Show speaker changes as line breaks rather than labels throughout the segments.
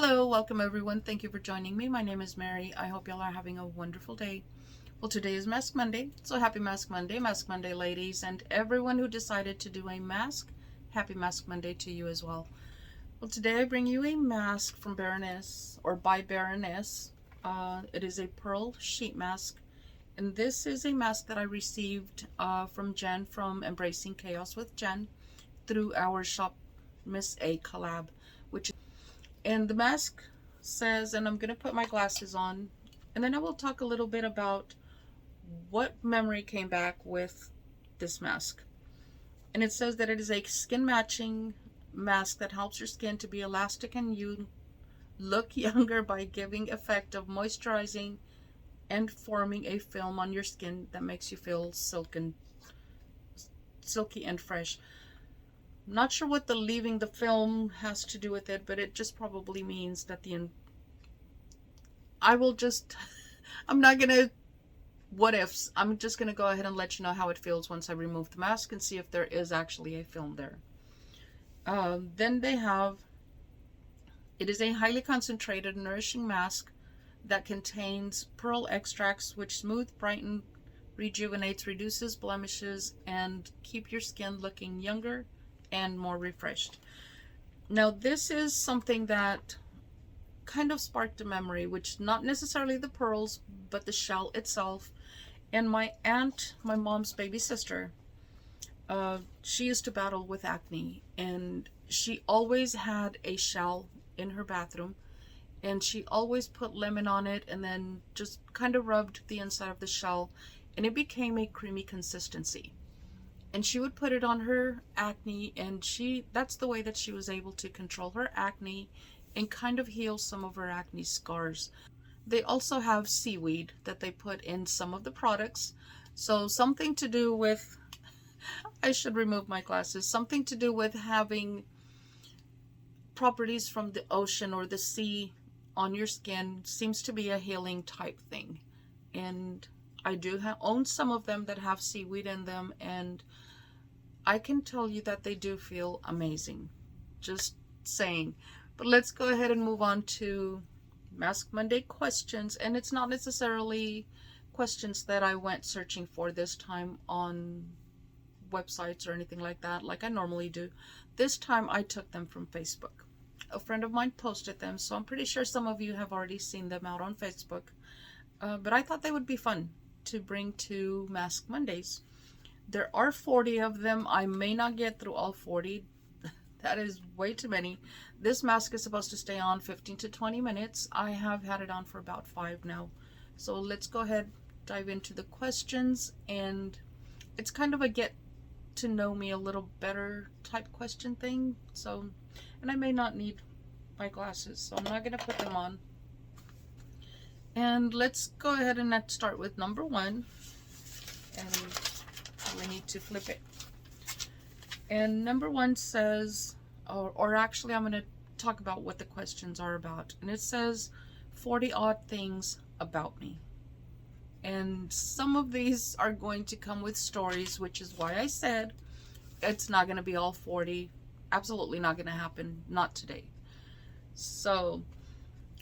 Hello, welcome everyone. Thank you for joining me. My name is Mary. I hope y'all are having a wonderful day. Well, today is Mask Monday, so happy Mask Monday, ladies, and everyone who decided to do a mask. Happy Mask Monday to you as well. Well, today I bring you a mask from Baroness, or by Baroness. It is a pearl sheet mask, and this is a mask that I received from Jen from Embracing Chaos with Jen through our Shop Miss A collab, and the mask says, and I'm going to put my glasses on, and then I will talk a little bit about what memory came back with this mask. And it says that it is a skin matching mask that helps your skin to be elastic and you look younger by giving effect of moisturizing and forming a film on your skin that makes you feel silky and fresh. Not sure what the leaving the film has to do with it, but it just probably means that I'm not gonna what ifs. I'm just gonna go ahead and let you know how it feels once I remove the mask and see if there is actually a film there. Then it is a highly concentrated, nourishing mask that contains pearl extracts which smooth, brighten, rejuvenates, reduces blemishes, and keep your skin looking younger and more refreshed. Now this is something that kind of sparked a memory, which not necessarily the pearls, but the shell itself. And my aunt, my mom's baby sister, she used to battle with acne, and she always had a shell in her bathroom, and she always put lemon on it and then just kind of rubbed the inside of the shell, and it became a creamy consistency. And she would put it on her acne, and that's the way that she was able to control her acne and kind of heal some of her acne scars. They also have seaweed that they put in some of the products. So something to do with, I should remove my glasses, something to do with having properties from the ocean or the sea on your skin seems to be a healing type thing. And I do own some of them that have seaweed in them, and I can tell you that they do feel amazing. Just saying. But let's go ahead and move on to Mask Monday questions. And it's not necessarily questions that I went searching for this time on websites or anything like that, like I normally do. This time I took them from Facebook. A friend of mine posted them, so I'm pretty sure some of you have already seen them out on Facebook. But I thought they would be fun to bring to Mask Mondays. There are 40 of them. I may not get through all 40. That is way too many. This mask is supposed to stay on 15 to 20 minutes. I have had it on for about 5 now. So let's go ahead, dive into the questions. And it's kind of a get to know me a little better type question thing. So, and I may not need my glasses, so I'm not going to put them on. And let's go ahead and let's start with number 1. And we need to flip it. And number 1 says, or actually I'm going to talk about what the questions are about. And it says 40 odd things about me. And some of these are going to come with stories, which is why I said it's not going to be all 40. Absolutely not going to happen. Not today. So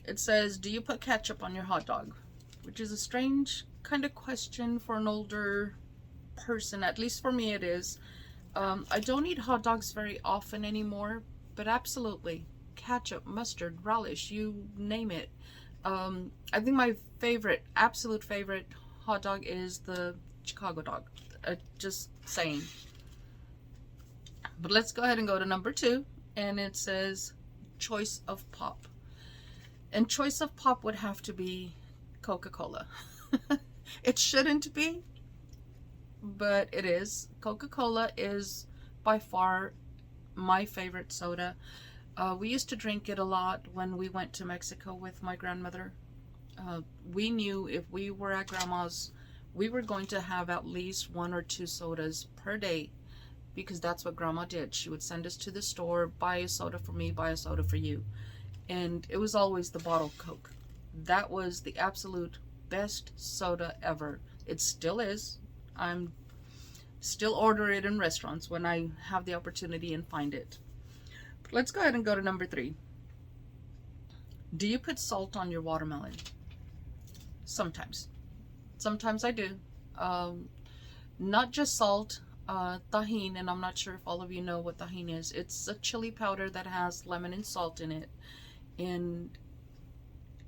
it says, do you put ketchup on your hot dog? Which is a strange kind of question for an older person. At least for me it is. I don't eat hot dogs very often anymore, but absolutely ketchup, mustard, relish, you name it. I think my absolute favorite hot dog is the Chicago dog. Just saying. But let's go ahead and go to number 2, and it says choice of pop. And choice of pop would have to be Coca-Cola. It shouldn't be, but it is. Coca-Cola is by far my favorite soda. We used to drink it a lot when we went to Mexico with my grandmother. We knew if we were at grandma's, we were going to have at least 1 or 2 sodas per day, because that's what grandma did. She would send us to the store, buy a soda for me, buy a soda for you. And it was always the bottled Coke. That was the absolute best soda ever. It still is. I'm still order it in restaurants when I have the opportunity and find it. But let's go ahead and go to number 3. Do you put salt on your watermelon? Sometimes. Sometimes I do. Not just salt, tahine, and I'm not sure if all of you know what tahine is. It's a chili powder that has lemon and salt in it. And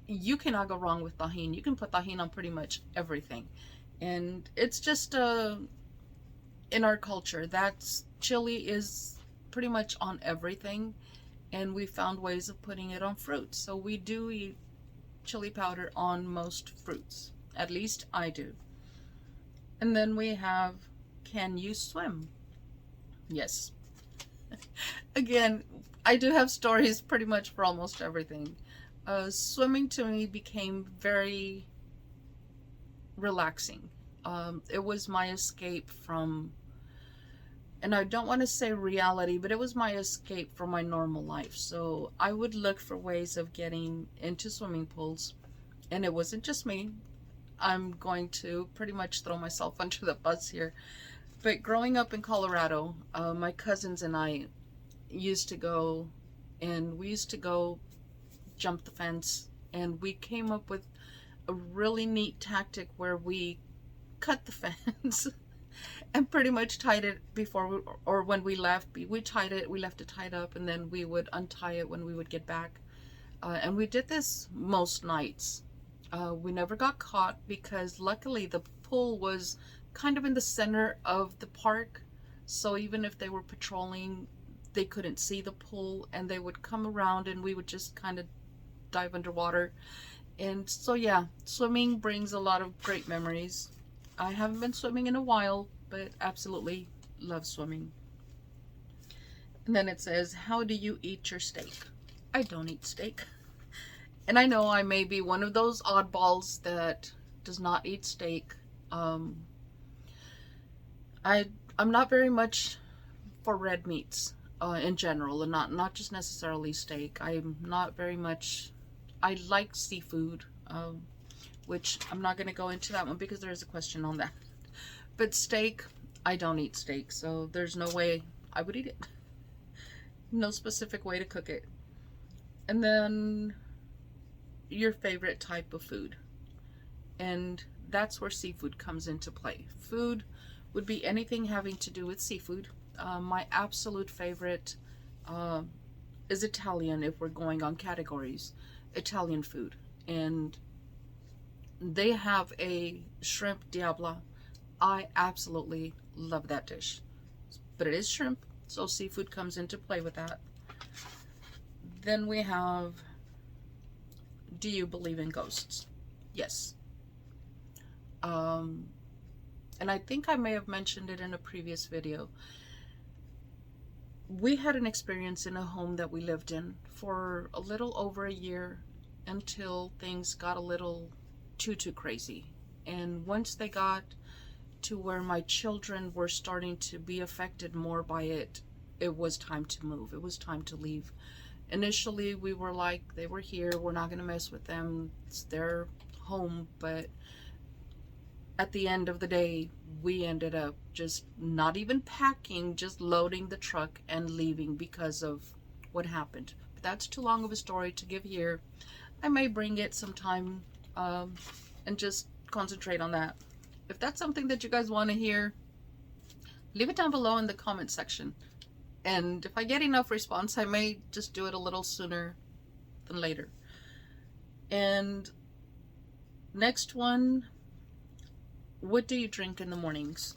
you cannot go wrong with tahine. You can put tahine on pretty much everything. And it's just in our culture, that's chili is pretty much on everything. And we found ways of putting it on fruits. So we do eat chili powder on most fruits. At least I do. And then we have, can you swim? Yes. Again, I do have stories pretty much for almost everything. Swimming to me became very relaxing. It was my escape from, and I don't want to say reality, but it was my escape from my normal life. So I would look for ways of getting into swimming pools. And it wasn't just me. I'm going to pretty much throw myself under the bus here. But growing up in Colorado, my cousins and I used to go, and we used to go jump the fence. And we came up with a really neat tactic where we cut the fence and pretty much tied it before we, or when we left. We tied it, we left it tied up, and then we would untie it when we would get back. And we did this most nights. We never got caught because luckily the pool was kind of in the center of the park. So even if they were patrolling, they couldn't see the pool, and they would come around and we would just kind of dive underwater. And so yeah, swimming brings a lot of great memories. I haven't been swimming in a while, but absolutely love swimming. And then it says, how do you eat your steak? I don't eat steak. And I know I may be one of those oddballs that does not eat steak. I'm not very much for red meats in general, and not just necessarily steak. I'm not very much, I like seafood, which I'm not going to go into that one because there is a question on that. But steak, I don't eat steak, so there's no way I would eat it. No specific way to cook it. And then your favorite type of food. And that's where seafood comes into play. Food would be anything having to do with seafood. My absolute favorite is Italian, if we're going on categories. Italian food. And they have a shrimp diabla. I absolutely love that dish. But it is shrimp, so seafood comes into play with that. Then we have, do you believe in ghosts? Yes. And I think I may have mentioned it in a previous video. We had an experience in a home that we lived in for a little over a year until things got a little too crazy. And once they got to where my children were starting to be affected more by it, it was time to move. It was time to leave. Initially, we were like, they were here, we're not going to mess with them, it's their home. But at the end of the day, we ended up just not even packing, just loading the truck and leaving because of what happened. But that's too long of a story to give here. I may bring it sometime and just concentrate on that. If that's something that you guys want to hear, leave it down below in the comment section. And if I get enough response, I may just do it a little sooner than later. And next one, what do you drink in the mornings?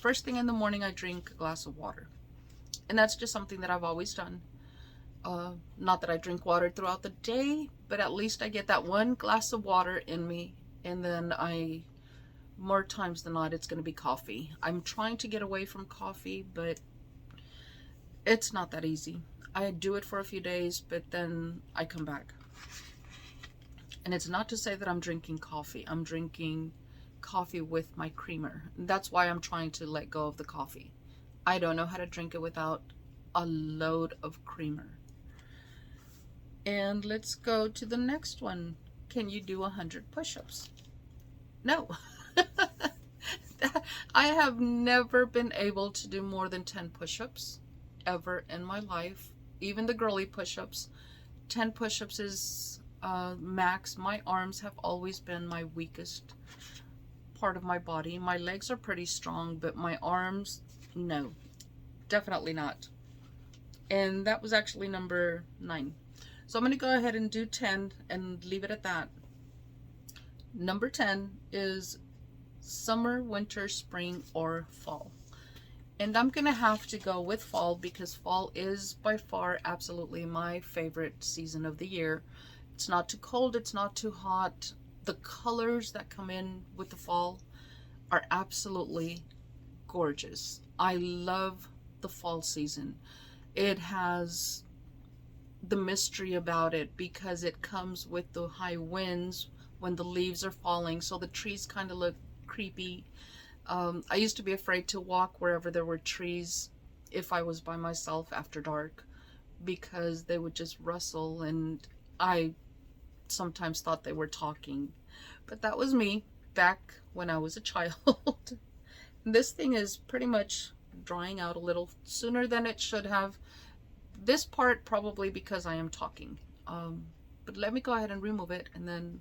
First thing in the morning, I drink a glass of water. And that's just something that I've always done. Not that I drink water throughout the day, but at least I get that one glass of water in me. And then more times than not, it's going to be coffee. I'm trying to get away from coffee, but it's not that easy. I do it for a few days, but then I come back. And it's not to say that I'm drinking coffee. I'm drinking coffee with my creamer. That's why I'm trying to let go of the coffee. I don't know how to drink it without a load of creamer. And let's go to the next one. Can you do 100 push-ups? No. I have never been able to do more than 10 push-ups ever in my life. Even the girly push-ups. 10 push-ups is max. My arms have always been my weakest part of my body. My legs are pretty strong, but my arms, no, definitely not. And that was actually number 9. So I'm going to go ahead and do 10 and leave it at that. Number 10 is summer, winter, spring, or fall. And I'm going to have to go with fall because fall is by far absolutely my favorite season of the year. It's not too cold, it's not too hot. The colors that come in with the fall are absolutely gorgeous. I love the fall season. It has the mystery about it because it comes with the high winds when the leaves are falling, so the trees kind of look creepy. I used to be afraid to walk wherever there were trees if I was by myself after dark because they would just rustle, and I sometimes thought they were talking. But that was me back when I was a child. This thing is pretty much drying out a little sooner than it should have. This part probably because I am talking. But let me go ahead and remove it, and then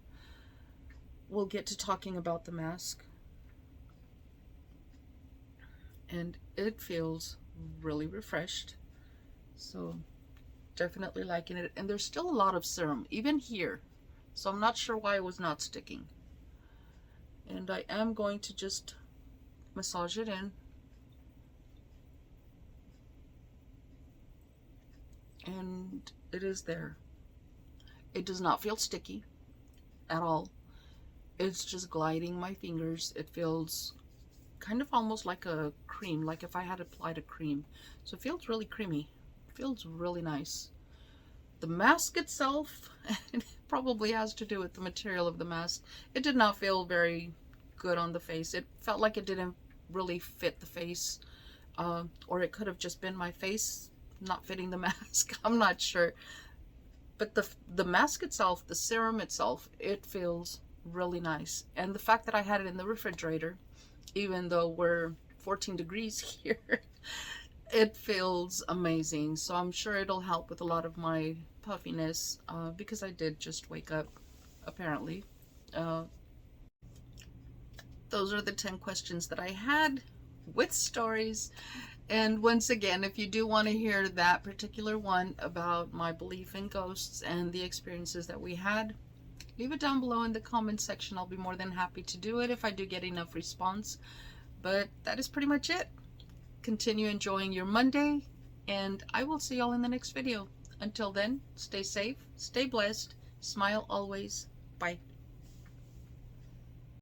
we'll get to talking about the mask. And it feels really refreshed, so definitely liking it. And there's still a lot of serum even here, so I'm not sure why it was not sticking. And I am going to just massage it in, and it is there. It does not feel sticky at all. It's just gliding my fingers. It feels kind of almost like a cream, like if I had applied a cream. So it feels really creamy. It feels really nice. The mask itself, it probably has to do with the material of the mask. It did not feel very good on the face. It felt like it didn't really fit the face, or it could have just been my face not fitting the mask. I'm not sure. But the mask itself, the serum itself, it feels really nice. And the fact that I had it in the refrigerator, even though we're 14 degrees here, it feels amazing. So I'm sure it'll help with a lot of my puffiness, because I did just wake up, apparently. Those are the 10 questions that I had with stories. And once again, if you do want to hear that particular one about my belief in ghosts and the experiences that we had, leave it down below in the comment section. I'll be more than happy to do it if I do get enough response. But that is pretty much it. Continue enjoying your Monday, and I will see y'all in the next video. Until then, stay safe, stay blessed, smile always. Bye.